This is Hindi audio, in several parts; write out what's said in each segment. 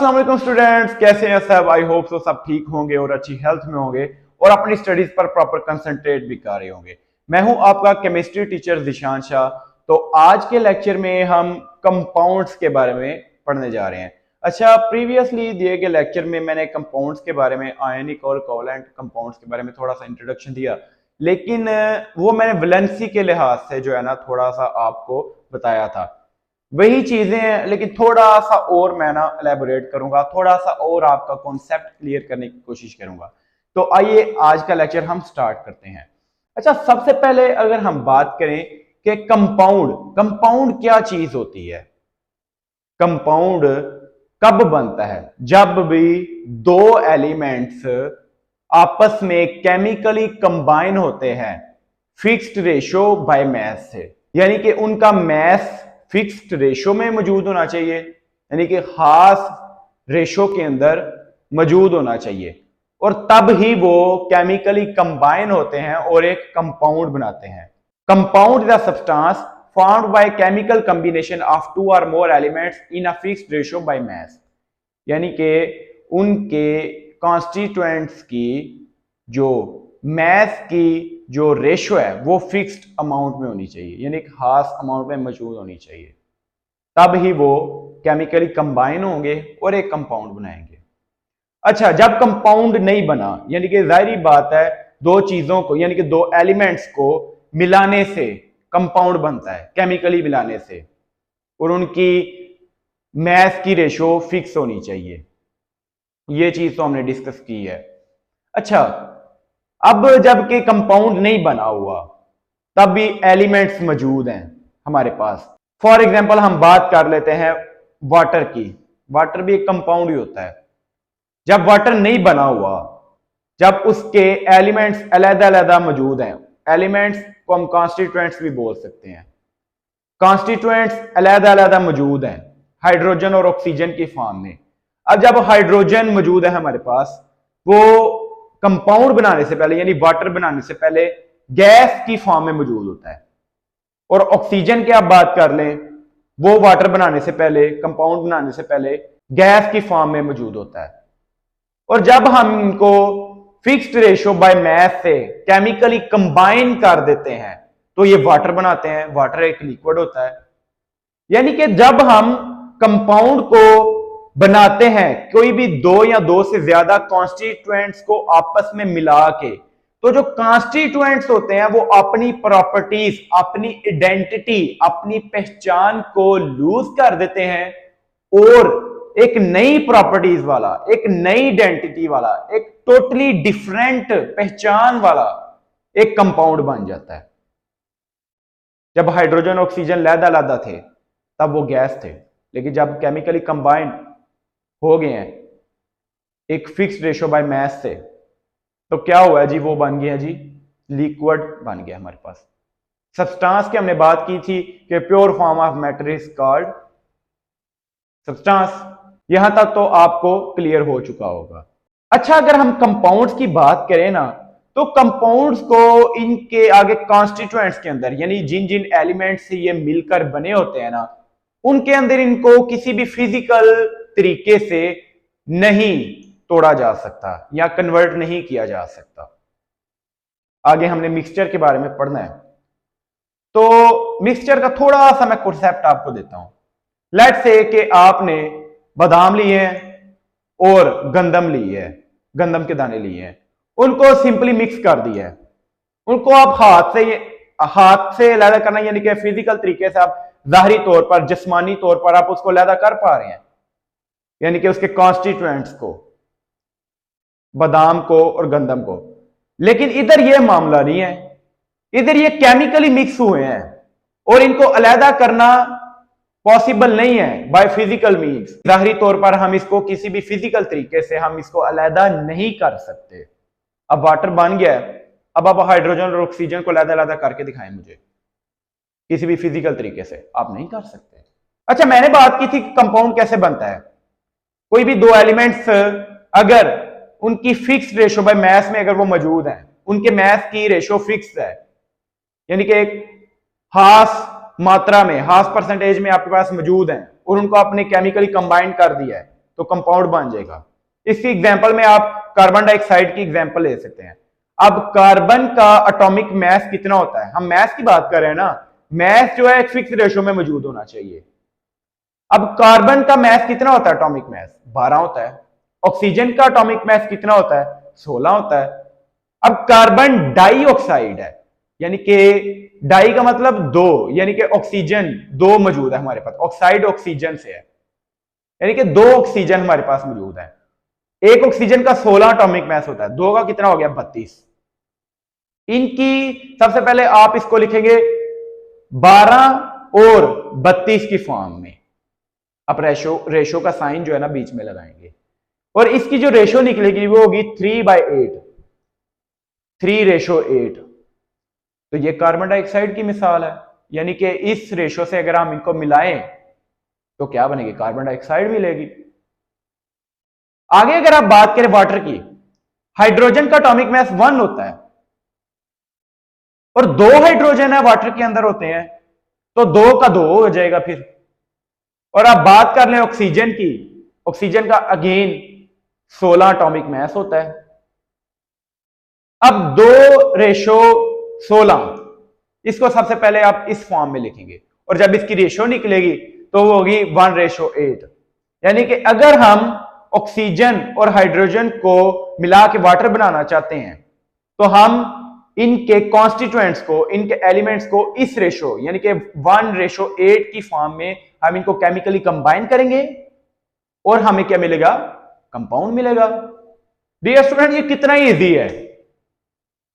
अस्सलाम वालेकुम स्टूडेंट्स, कैसे हैं सब। आई होप सो सब ठीक होंगे और अच्छी हेल्थ में होंगे और अपनी स्टडीज पर प्रॉपर कंसंट्रेट भी कर रहे होंगे। मैं हूं आपका केमिस्ट्री टीचर ज़िशान शाह। तो आज के लेक्चर में हम कंपाउंड्स के बारे में पढ़ने जा रहे हैं। अच्छा, प्रीवियसली दिए गए लेक्चर में मैंने कंपाउंड्स के बारे में, आयनिक और कोवैलेंट कंपाउंड्स के बारे में थोड़ा सा इंट्रोडक्शन दिया, लेकिन वो मैंने वैलेंसी के लिहाज से जो है ना थोड़ा सा आपको बताया था। वही चीजें हैं लेकिन थोड़ा सा और मैं ना एलेबोरेट करूंगा, थोड़ा सा और आपका कॉन्सेप्ट क्लियर करने की कोशिश करूंगा। तो आइए आज का लेक्चर हम स्टार्ट करते हैं। अच्छा, सबसे पहले अगर हम बात करें कि कंपाउंड क्या चीज होती है। कंपाउंड कब बनता है? जब भी दो एलिमेंट्स आपस में केमिकली कंबाइन होते हैं फिक्स्ड रेशो बाय मैस से, यानी कि उनका मैस फिक्स्ड रेशो में मौजूद होना चाहिए, यानी कि खास रेशो के अंदर मौजूद होना चाहिए, और तब ही वो केमिकली कंबाइन होते हैं और एक कंपाउंड बनाते हैं। Compound is a substance formed by chemical combination of two और more elements in a fixed ratio by mass, यानी कि उनके कॉन्स्टिट्यूएंट्स की जो मैस की जो रेशो है वो फिक्स्ड अमाउंट में होनी चाहिए, यानी एक खास अमाउंट में मौजूद होनी चाहिए, तब ही वो केमिकली कंबाइन होंगे और एक कंपाउंड बनाएंगे। अच्छा, जब कंपाउंड नहीं बना, यानी कि जाहिर बात है दो चीजों को, यानी कि दो एलिमेंट्स को मिलाने से कंपाउंड बनता है, केमिकली मिलाने से, और उनकी मैस की रेशो फिक्स होनी चाहिए। ये चीज तो हमने डिस्कस की है। अच्छा, अब जबकि कंपाउंड नहीं बना हुआ तब भी एलिमेंट्स मौजूद हैं हमारे पास। फॉर एग्जांपल हम बात कर लेते हैं वाटर की। वाटर भी एक कंपाउंड ही होता है। जब वाटर नहीं बना हुआ, जब उसके एलिमेंट्स अलग-अलग मौजूद हैं, एलिमेंट्स को हम कॉन्स्टिट्यूएंट्स भी बोल सकते हैं, कॉन्स्टिट्यूएंट्स अलग-अलग मौजूद हैं हाइड्रोजन और ऑक्सीजन की फॉर्म में। अब जब हाइड्रोजन मौजूद है हमारे पास, वो कंपाउंड बनाने से पहले, यानी वाटर बनाने से पहले गैस की फॉर्म में मौजूद होता है, और ऑक्सीजन की आप बात कर लें, वो वाटर बनाने से पहले, कंपाउंड बनाने से पहले गैस की फॉर्म में मौजूद होता है। और जब हम इनको फिक्स्ड रेशो बाय मास से केमिकली कंबाइन कर देते हैं तो ये वाटर बनाते हैं। वाटर एक लिक्विड होता है, यानी कि जब हम कंपाउंड को बनाते हैं, कोई भी दो या दो से ज्यादा कॉन्स्टिट्यूएंट्स को आपस में मिला के, तो जो कॉन्स्टिट्यूएंट्स होते हैं वो अपनी प्रॉपर्टीज, अपनी आइडेंटिटी, अपनी पहचान को लूज कर देते हैं और एक नई प्रॉपर्टीज वाला, एक नई आइडेंटिटी वाला, एक टोटली डिफरेंट पहचान वाला एक कंपाउंड बन जाता है। जब हाइड्रोजन ऑक्सीजन लहदा थे तब वो गैस थे, लेकिन जब केमिकली कंबाइन हो गए हैं एक फिक्स्ड रेशो बाय मास से, तो क्या हुआ जी? वो बन गया जी लिक्विड बन गया हमारे पास। सब्सटेंस की हमने बात की थी कि pure form of matter is called substance. यहां तक तो आपको क्लियर हो चुका होगा। अच्छा, अगर हम कंपाउंड्स की बात करें ना, तो कंपाउंड्स को इनके आगे कॉन्स्टिट्यूएंट्स के अंदर, यानी जिन जिन एलिमेंट्स से ये मिलकर बने होते हैं ना, उनके अंदर इनको किसी भी फिजिकल तरीके से नहीं तोड़ा जा सकता या कन्वर्ट नहीं किया जा सकता। आगे हमने मिक्सचर के बारे में पढ़ना है, तो मिक्सचर का थोड़ा सा मैं कॉन्सेप्ट आपको देता हूं। लेट्स से कि आपने बादाम लिए हैं और गंदम ली है, गंदम के दाने लिए हैं, उनको सिंपली मिक्स कर दिया है। उनको आप हाथ से अलग करना, यानी कि फिजिकल तरीके से आप जाहिरी तौर पर, जिस्मानी तौर पर आप उसको अलग कर पा रहे हैं, यानी कि उसके कॉन्स्टिट्यूएंट्स को, बादाम को और गंदम को। लेकिन इधर यह मामला नहीं है, इधर ये केमिकली मिक्स हुए हैं और इनको अलग करना पॉसिबल नहीं है बाय फिजिकल मीन्स। जाहिरी तौर पर हम इसको किसी भी फिजिकल तरीके से हम इसको अलग नहीं कर सकते। अब वाटर बन गया है, अब आप हाइड्रोजन और ऑक्सीजन को अलग करके दिखाएं मुझे, किसी भी फिजिकल तरीके से आप नहीं कर सकते। अच्छा, मैंने बात की थी कि कंपाउंड कैसे बनता है। कोई भी दो एलिमेंट्स अगर उनकी फिक्स्ड रेशो बाय मास में अगर वो मौजूद हैं, उनके मास की रेशो फिक्स है, यानी कि एक खास मात्रा में, खास परसेंटेज में आपके पास मौजूद हैं, और उनको आपने केमिकली कंबाइन कर दिया है, तो कंपाउंड बन जाएगा। इसकी एग्जांपल में आप कार्बन डाइऑक्साइड की एग्जांपल ले सकते हैं। अब कार्बन का एटॉमिक मास कितना होता है, हम मास की बात कर रहे हैं ना, मास जो है एक फिक्स रेशो में मौजूद होना चाहिए। अब कार्बन का मास कितना होता है, एटॉमिक मास 12 होता है। ऑक्सीजन का एटॉमिक मास कितना होता है, 16 होता है। अब कार्बन डाइऑक्साइड है, यानी कि डाई का मतलब दो, यानी कि ऑक्सीजन दो मौजूद है हमारे पास, ऑक्साइड ऑक्सीजन से है, यानी कि दो ऑक्सीजन हमारे पास मौजूद है। एक ऑक्सीजन का 16 एटॉमिक मास होता है, दो का कितना हो गया, 32। इनकी सबसे पहले आप इसको लिखेंगे 12 और 32 की फॉर्म में। आप रेशो का साइन जो है ना बीच में लगाएंगे, और इसकी जो रेशो निकलेगी वो होगी 3/8, 3:8। तो ये कार्बन डाइऑक्साइड की मिसाल है, यानी कि इस रेशो से अगर हम इनको मिलाएं तो क्या बनेगी, कार्बन डाइऑक्साइड मिलेगी। आगे अगर आप बात करें वाटर की, हाइड्रोजन का एटॉमिक मास 1 होता है और 2 हाइड्रोजन है वाटर के अंदर होते हैं, तो 2 का 2 हो जाएगा फिर। और आप बात कर लें ऑक्सीजन की, ऑक्सीजन का अगेन 16 एटॉमिक मास होता है। अब 2:16, इसको सबसे पहले आप इस फॉर्म में लिखेंगे, और जब इसकी रेशो निकलेगी तो वो होगी 1:8। यानी कि अगर हम ऑक्सीजन और हाइड्रोजन को मिला के वाटर बनाना चाहते हैं तो हम इनके कॉन्स्टिट्यूएंट्स को, इनके एलिमेंट्स को इस रेशो यानी कि 1:8 की फॉर्म में हम इनको केमिकली कंबाइन करेंगे और हमें क्या मिलेगा, कंपाउंड मिलेगा। डियर स्टूडेंट, ये कितना इजी है,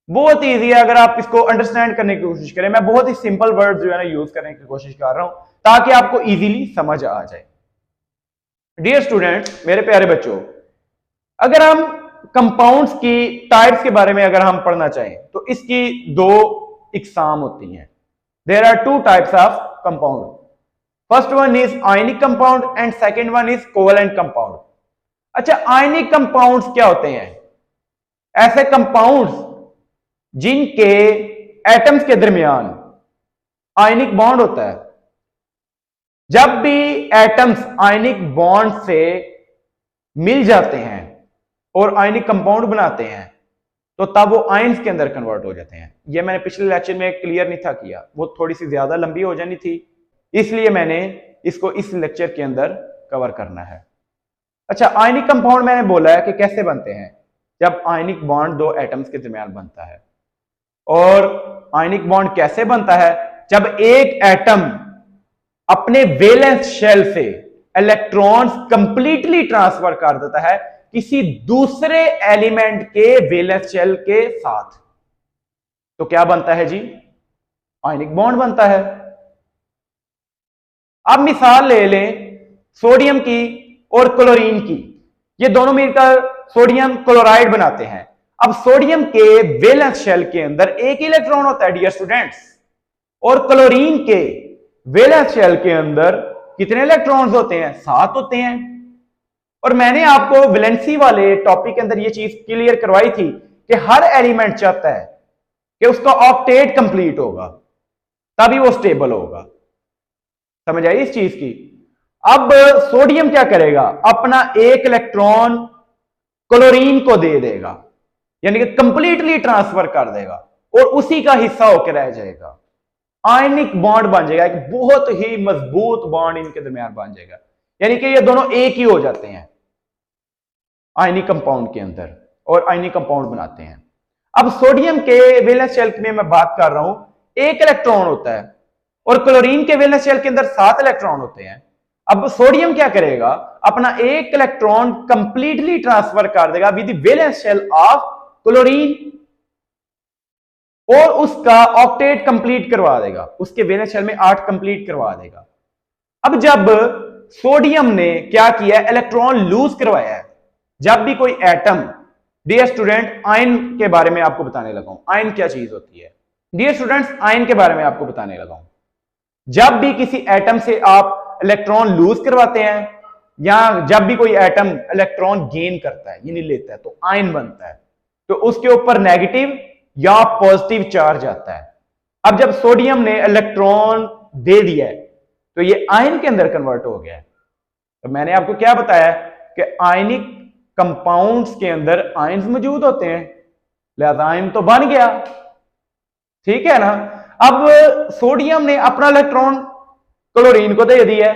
बहुत इजी है। अगर आप इसको अंडरस्टैंड करने की कोशिश करें, मैं बहुत ही सिंपल वर्ड जो है ना यूज करने की कोशिश कर रहा हूं ताकि आपको इजीली समझ आ जाए। डियर स्टूडेंट, मेरे प्यारे बच्चों, अगर हम कंपाउंड्स की टाइप्स के बारे में अगर हम पढ़ना चाहें तो इसकी 2 इकसाम होती हैं। There are 2 types of compound. First one is ionic compound and second one is covalent compound. अच्छा, आयनिक कंपाउंड्स क्या होते हैं? ऐसे कंपाउंड्स जिनके एटम्स के दरमियान आयनिक बॉन्ड होता है। जब भी एटम्स आयनिक बॉन्ड से मिल जाते हैं और आयनिक कंपाउंड बनाते हैं तो तब वो आयंस के अंदर कन्वर्ट हो जाते हैं। ये मैंने पिछले लेक्चर में क्लियर नहीं था किया, वो थोड़ी सी ज्यादा लंबी हो जानी थी, इसलिए मैंने इसको इस लेक्चर के अंदर कवर करना है। अच्छा, आयनिक कंपाउंड मैंने बोला है कि कैसे बनते हैं, जब आयनिक बॉन्ड 2 एटम्स के दरमियान बनता है। और आयनिक बॉन्ड कैसे बनता है? जब एक एटम अपने वैलेंस शेल से इलेक्ट्रॉन्स कंप्लीटली ट्रांसफर कर देता है किसी दूसरे एलिमेंट के वैलेंस शेल के साथ, तो क्या बनता है जी? आयनिक बॉन्ड बनता है। अब मिसाल ले लें सोडियम की और क्लोरीन की, ये दोनों मिलकर सोडियम क्लोराइड बनाते हैं। अब सोडियम के वैलेंस शेल के अंदर एक इलेक्ट्रॉन होता है डियर स्टूडेंट्स, और क्लोरीन के वैलेंस शेल के अंदर कितने इलेक्ट्रॉन्स होते हैं? 7 होते हैं। और मैंने आपको वैलेंसी वाले टॉपिक के अंदर यह चीज क्लियर करवाई थी कि हर एलिमेंट चाहता है कि उसका ऑक्टेट कंप्लीट होगा तभी वो स्टेबल होगा। समझ आई इस चीज की? अब सोडियम क्या करेगा? अपना एक इलेक्ट्रॉन क्लोरीन को दे देगा, यानी कि कंप्लीटली ट्रांसफर कर देगा और उसी का हिस्सा होकर रह जाएगा। आयनिक बॉन्ड बन जाएगा, एक बहुत ही मजबूत बॉन्ड इनके दरमियान बन जाएगा, यानी कि ये दोनों एक ही हो जाते हैं आयनिक कंपाउंड के अंदर और आयनिक कंपाउंड बनाते हैं। अब सोडियम के वैलेंस शेल में मैं बात कर रहा हूं, एक इलेक्ट्रॉन होता है और क्लोरीन के वैलेंस शेल के अंदर 7 इलेक्ट्रॉन होते हैं। अब सोडियम क्या करेगा? अपना एक इलेक्ट्रॉन कंप्लीटली ट्रांसफर कर देगा with the valence shell of chlorine और उसका ऑक्टेट कंप्लीट करवा देगा, उसके वैलेंस शेल में 8 कंप्लीट करवा देगा। अब जब सोडियम ने क्या किया, इलेक्ट्रॉन लूज करवाया है, जब भी कोई एटम, डियर स्टूडेंट आयन के बारे में आपको बताने लगा हूं, आयन क्या चीज होती है। डियर स्टूडेंट्स, आयन के बारे में आपको बताने लगा हूं। जब भी किसी एटम से आप इलेक्ट्रॉन लूज करवाते हैं या जब भी कोई एटम इलेक्ट्रॉन गेन करता है यानी लेता है तो आयन बनता है, तो उसके ऊपर नेगेटिव या पॉजिटिव चार्ज आता है। अब जब सोडियम ने इलेक्ट्रॉन दे दिया है तो ये आयन के अंदर कन्वर्ट हो गया है। तो मैंने आपको क्या बताया कि आयनिक कंपाउंड्स के अंदर आयंस मौजूद होते हैं, लिहाजा आयन तो बन गया, ठीक है ना। अब सोडियम ने अपना इलेक्ट्रॉन क्लोरीन को दे दिया,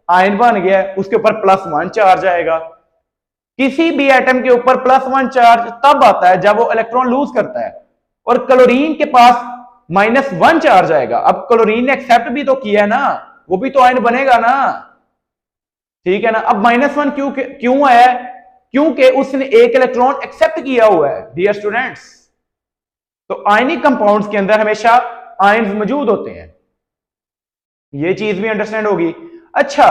आयन बन गया, उसके ऊपर +1 चार्ज आएगा। किसी भी एटम के ऊपर +1 चार्ज तब आता है जब वो इलेक्ट्रॉन लूज करता है, और क्लोरीन के पास -1 चार्ज आएगा। अब क्लोरीन ने एक्सेप्ट भी तो किया है ना, वो भी तो आयन बनेगा ना, ठीक है ना। अब -1 क्यों है? क्योंकि उसने एक इलेक्ट्रॉन एक्सेप्ट किया हुआ है डियर स्टूडेंट्स। तो आयनिक कंपाउंड्स के अंदर हमेशा आयन्स मौजूद होते हैं, ये चीज भी अंडरस्टैंड होगी। अच्छा,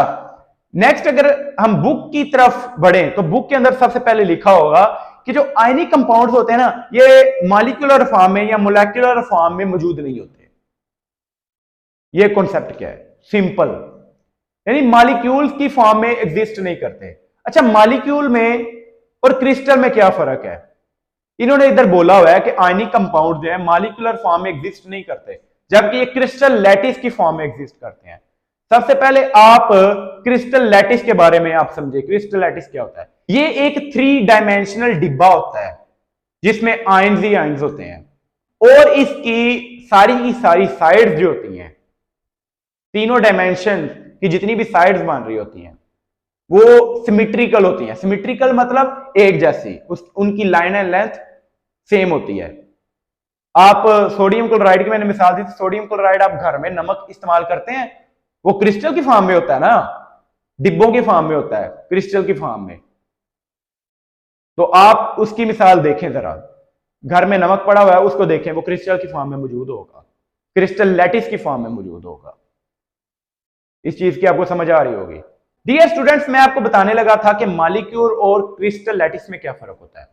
नेक्स्ट अगर हम बुक की तरफ बढ़ें तो बुक के अंदर सबसे पहले लिखा होगा कि जो आयनिक कंपाउंड्स होते हैं ना, ये मॉलिक्यूलर फॉर्म में या मोलेक्युलर फॉर्म में मौजूद नहीं होते। ये कॉन्सेप्ट क्या है? सिंपल, यानी मॉलिक्यूल्स की फॉर्म में एग्जिस्ट नहीं करते। अच्छा, मॉलिक्यूल में और क्रिस्टल में क्या फर्क है? इन्होंने इधर बोला हुआ है कि आयनिक कंपाउंड जो है मॉलिक्यूलर फॉर्म में एग्जिस्ट नहीं करते, जबकि ये क्रिस्टल लैटिस की फॉर्म में एग्जिस्ट करते हैं। सबसे पहले आप क्रिस्टल लैटिस के बारे में आप समझे। क्रिस्टल लैटिस क्या होता है? ये एक 3 डायमेंशनल डिब्बा होता है जिसमें आयंस ही आयंस होते हैं, और इसकी की सारी साइड्स जो होती हैं, तीनों डायमेंशन की जितनी भी साइड्स बन रही होती हैं वो सिमेट्रिकल होती हैं। सिमेट्रिकल मतलब एक जैसी, उनकी लाइन एंड लेंथ सेम होती है। आप सोडियम क्लोराइड की मैंने मिसाल दी थी, सोडियम क्लोराइड आप घर में नमक इस्तेमाल करते हैं, वो क्रिस्टल की फॉर्म में होता है ना, डिब्बों की फॉर्म में होता है, क्रिस्टल की फॉर्म में। तो आप उसकी मिसाल देखें जरा, घर में नमक पड़ा हुआ है, उसको देखें, वो क्रिस्टल की फॉर्म में मौजूद होगा, क्रिस्टल लैटिस की फॉर्म में मौजूद होगा। इस चीज की आपको समझ आ रही होगी। डियर स्टूडेंट्स, मैं आपको बताने लगा था कि मॉलिक्यूल और क्रिस्टल लैटिस में क्या फर्क होता है।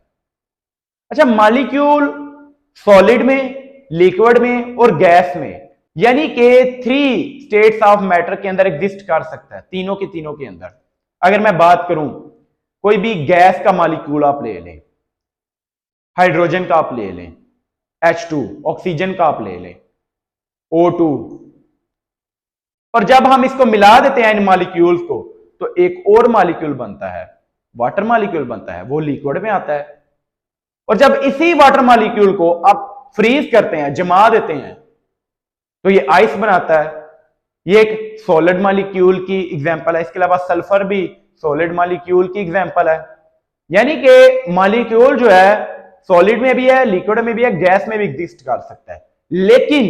अच्छा, मॉलिक्यूल सॉलिड में, लिक्विड में और गैस में, यानी कि 3 स्टेट्स ऑफ मैटर के अंदर एग्जिस्ट कर सकता है, तीनों के अंदर। अगर मैं बात करूं, कोई भी गैस का मॉलिक्यूल आप ले लें, हाइड्रोजन का आप ले लें, H2, ऑक्सीजन का आप ले लें, O2, और जब हम इसको मिला देते हैं इन मॉलिक्यूल्स को, तो एक और मॉलिक्यूल बनता है, वाटर मॉलिक्यूल बनता है, वो लिक्विड में आता है। और जब इसी वाटर मॉलिक्यूल को आप फ्रीज करते हैं, जमा देते हैं, तो ये आइस बनाता है। ये एक सॉलिड मॉलिक्यूल की एग्जांपल है। इसके अलावा सल्फर भी सॉलिड मॉलिक्यूल की एग्जांपल है। यानी कि मॉलिक्यूल जो है सॉलिड में भी है, लिक्विड में भी है, गैस में भी एग्जिस्ट कर सकता है। लेकिन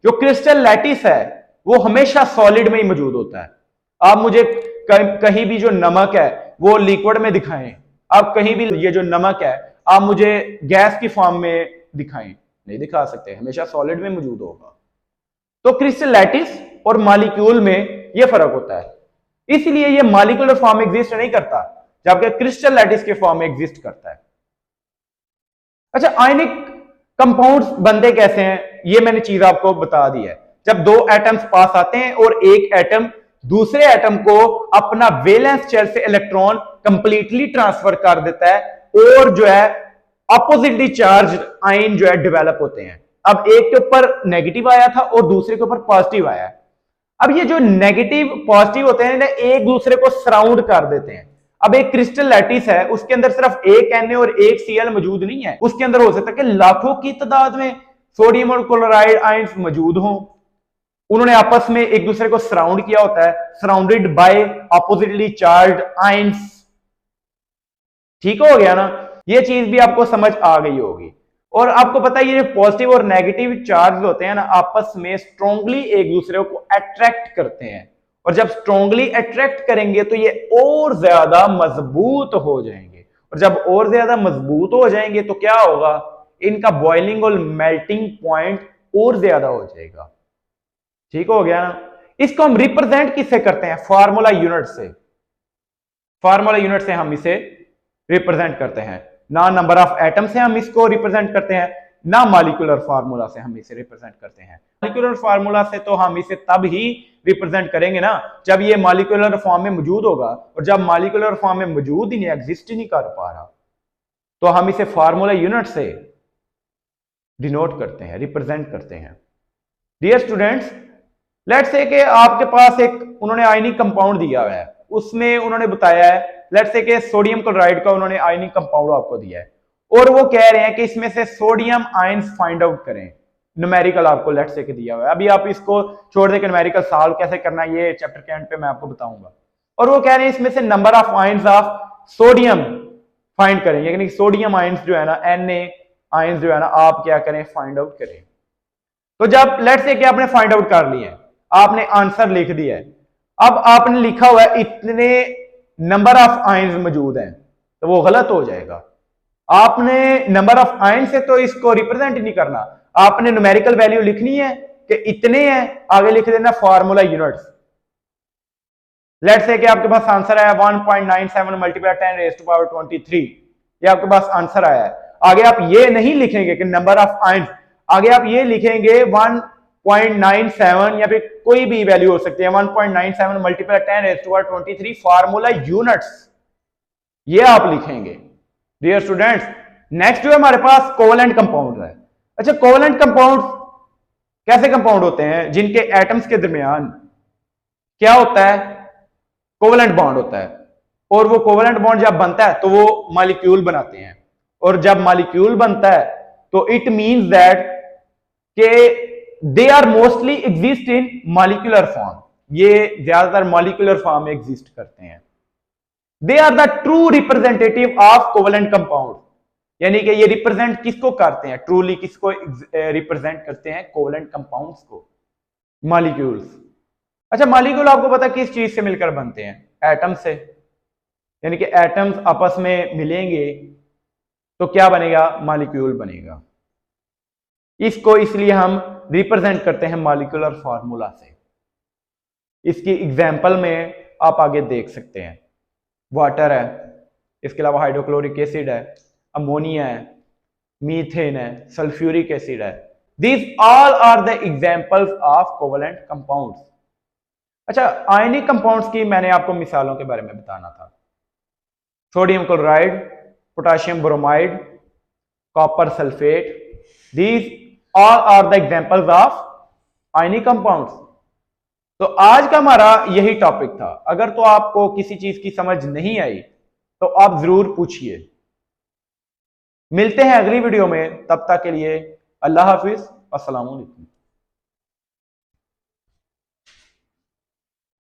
जो क्रिस्टल लैटिस है वो हमेशा सॉलिड में ही मौजूद होता है। आप मुझे कहीं भी जो नमक है वो लिक्विड में दिखाएं, आप कहीं भी ये जो नमक है आप मुझे गैस की फॉर्म में दिखाएं, नहीं दिखा सकते, हमेशा सॉलिड में मौजूद होगा। तो क्रिस्टल लैटिस और मॉलिक्यूल में यह फर्क होता है, इसलिए यह मॉलिक्यूलर फॉर्म में एग्जिस्ट नहीं करता, जबकि क्रिस्टल लैटिस के फॉर्म में एग्जिस्ट करता है। अच्छा, आयनिक कंपाउंड्स बनते कैसे हैं, यह मैंने चीज आपको बता दी है। जब 2 एटम्स पास आते हैं और एक एटम दूसरे एटम को अपना वैलेंस शेल से इलेक्ट्रॉन कंप्लीटली ट्रांसफर कर देता है, और जो है ऑपोजिटली चार्ज आयन जो है डेवलप होते हैं। अब एक के ऊपर नेगेटिव आया था और दूसरे के ऊपर पॉजिटिव आया है। अब ये जो नेगेटिव पॉजिटिव होते हैं ना, एक दूसरे को सराउंड कर देते हैं। अब एक क्रिस्टल लैटिस है, उसके अंदर सिर्फ एक Na और एक Cl मौजूद नहीं है, उसके अंदर हो सकता है कि लाखों की तादाद में सोडियम और क्लोराइड आयंस मौजूद हों। उन्होंने आपस में एक दूसरे को सराउंड किया होता है, surrounded by oppositely charged ions. ठीक हो गया ना, ये चीज भी आपको समझ आ गई होगी। और आपको पता है ये पॉजिटिव और नेगेटिव चार्ज होते हैं ना, आपस में स्ट्रांगली एक दूसरे को अट्रैक्ट करते हैं, और जब स्ट्रांगली अट्रैक्ट करेंगे तो ये और ज्यादा मजबूत हो जाएंगे, और जब और ज्यादा मजबूत हो जाएंगे तो क्या होगा, इनका बॉइलिंग और मेल्टिंग पॉइंट और ज्यादा हो जाएगा। ठीक हो गया ना। इसको हम रिप्रेजेंट किससे करते हैं? फार्मूला यूनिट से। फार्मूला यूनिट से हम इसे रिप्रेजेंट करते हैं, ना नंबर ऑफ एटम से हम इसको रिप्रेजेंट करते हैं, ना मॉलिक्यूलर फार्मूला से हम इसे रिप्रेजेंट करते हैं। मॉलिक्यूलर फार्मूला से तो हम इसे तब ही रिप्रेजेंट करेंगे ना जब ये मॉलिक्यूलर फॉर्म में मौजूद होगा, और जब मॉलिक्यूलर फॉर्म में मौजूद ही नहीं, एग्जिस्ट ही नहीं कर पा रहा, तो हम इसे फार्मूला यूनिट से डिनोट करते हैं, रिप्रेजेंट करते हैं। डियर स्टूडेंट्स, लेट्स से कि आपके पास एक उन्होंने आयनिक कंपाउंड दिया हुआ है, उसमें उन्होंने बताया है लेट्स से कि सोडियम क्लोराइड का उन्होंने आयनिक कंपाउंड आपको दिया है और वो कह रहे हैं कि इसमें से सोडियम आयंस फाइंड आउट करें। न्यूमेरिकल आपको लेट्स से के दिया हुआ है, अभी आप इसको छोड़ दे के न्यूमेरिकल सॉल्व कैसे करना है ये चैप्टर के एंड पे मैं आपको बताऊंगा। और वो कह रहे हैं इसमें से number of ions of sodium find करें, यानी सोडियम आयंस जो है ना, Na आयंस जो है ना, आप क्या करें, फाइंड आउट करें। तो जब लेट्स से कि आपने फाइंड आउट कर लिया है, आपने आंसर लिख दिया है, अब आपने लिखा हुआ है इतने नंबर ऑफ आयंस मौजूद हैं, तो वो गलत हो जाएगा। आपने नंबर ऑफ आयन से तो इसको रिप्रेजेंट नहीं करना, आपने न्यूमेरिकल वैल्यू लिखनी है कि इतने हैं, आगे लिख देना फार्मूला यूनिट्स। लेट्स से कि आपके पास आंसर आया 1.97 मल्टीप्लाई 10 रेज़ टू पावर 23, ये आपके पास आंसर आया है। आगे आप ये नहीं लिखेंगे कि नंबर ऑफ आयंस, आगे आप ये लिखेंगे 1.97 या फिर कोई भी वैल्यू हो सकती है, 1.97 multiply 10 raise to power 23 formula units, ये आप लिखेंगे डियर स्टूडेंट्स। नेक्स्ट जो है हमारे पास कोवेलेंट कंपाउंड है। अच्छा, कोवेलेंट कंपाउंड कैसे कंपाउंड होते हैं जिनके एटम्स के दरमियान क्या होता है, कोवेलेंट बॉन्ड होता है, और वो कोवेलेंट बॉन्ड जब बनता है तो वो मॉलिक्यूल बनाते हैं, और जब मॉलिक्यूल बनता है तो इट मींस दैट के they are mostly exist in molecular form, ये ज्यादातर मॉलिक्यूलर फॉर्म में एग्जिस्ट करते हैं। They are the true representative of covalent compound, यानी कि ये रिप्रेजेंट किसको करते हैं, ट्रूली किसको रिप्रेजेंट करते हैं, कोवेलेंट कंपाउंड्स को, मॉलिक्यूल्स। अच्छा, मॉलिक्यूल आपको पता है किस चीज से मिलकर बनते हैं, एटम से, यानी कि एटम्स आपस में मिलेंगे तो क्या बनेगा, मॉलिक्यूल बनेगा। इसको इसलिए हम रिप्रेजेंट करते हैं मॉलिक्यूलर फार्मूला से। इसकी एग्जांपल में आप आगे देख सकते हैं, वाटर है, इसके अलावा हाइड्रोक्लोरिक एसिड है, अमोनिया है, मीथेन है, सल्फ्यूरिक एसिड है। These all are the examples of covalent compounds. अच्छा, आयनिक कंपाउंड्स की मैंने आपको मिसालों के बारे में बताना था। Sodium chloride, potassium bromide, copper sulphate, these all are the examples of ionic compounds. तो आज का हमारा यही टॉपिक था। अगर तो आपको किसी चीज की समझ नहीं आई तो आप जरूर पूछिए। मिलते हैं अगली वीडियो में, तब तक के लिए अल्लाह हाफिज, अस्सलाम वालेकुम।